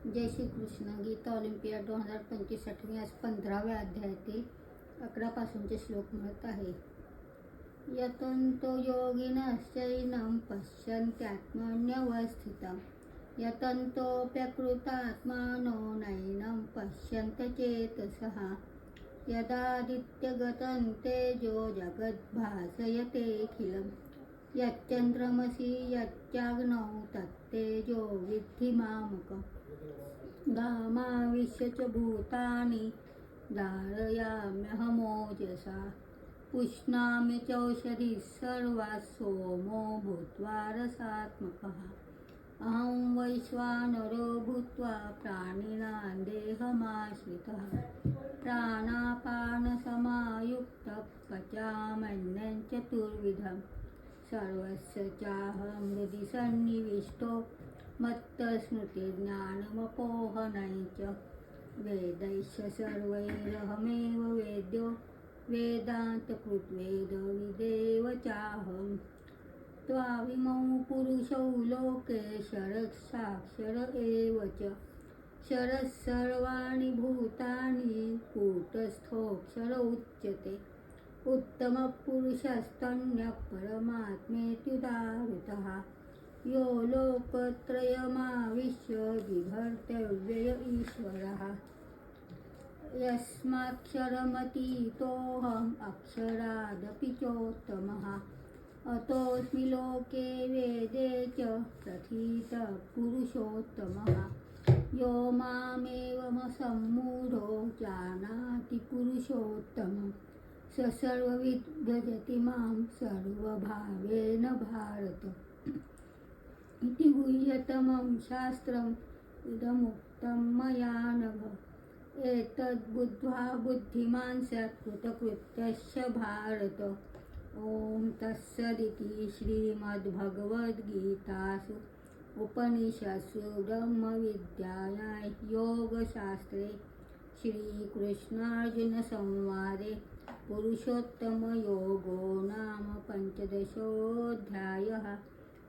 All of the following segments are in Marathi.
जय श्री कृष्ण. गीता ऑलिम्पियाड 2025साठी आज 15व्या अध्यायातील 11 पासूनचे श्लोक म्हणत आहे. यतन्तो योगिनश्चैनं पश्यन्त्यात्मन्यवस्थितं यतन्तोऽप्यकृतात्मानो नैनं पश्यन्त चेतसः यदादित्यगतं तेजो जगद्भासयतेऽखिलं यच्चन्द्रमसि यच्चाग्नौ तत्तेजो विद्धि मामकम् गामाविश्य च भूतानि धारयाम्यहमोजसा पुष्णामि चौषधिः सर्वाः सोमो भूत्वा रसात्मकः अहं वैश्वानरो भूत्वा प्राणिनां देहमाश्रितः प्राणापानसमायुक्तः पचाम्यन्नं चतुर्विधं सर्वस्य चाहं हृदि सन्निविष्टो मत्तस्मृतिर्ज्ञानमपोहनं च वेदैश्च सर्वैरहमेव वेद्यो वेदान्तकृद्वेदविदेव चाहं त्वाविमौ पुरुषौ लोके क्षरसाक्षर एव च क्षरः सर्वाणि भूतानि कूटस्थोऽक्षर उच्यते उत्तमपुरुषस्तन्यः परमात्मेत्युदाहृतः यो लोकत्रयमाविश्य बिभर्त्यव्यय ईश्वरः यस्माक्षरमतीतोऽहम् अक्षरादपि चोत्तमः अतोऽस्मि लोके वेदे च प्रथितः पुरुषोत्तमः यो मामेवमसम्मूढो जानाति पुरुषोत्तमं स सर्वविद् भजति मां सर्वभावेन भारत इति गुह्यतमं शास्त्रम् इदमुक्तं मया नघ एतद्बुद्ध्वा बुद्धिमान् स्यात् कृतकृत्यश्च भारत. ओम तत्सदिति श्रीमद्भगवद्गीतासु उपनिषत्सु ब्रह्मविद्यायां योगशास्त्रे श्रीकृष्णार्जुनसंवादे पुरुषोत्तमयोगो नाम 15ोऽध्यायः.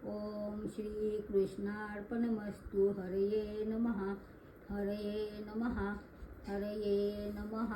ओम श्रीकृष्णार्पणमस्तु. हरये नमः. हरये नमः. हरये नमः.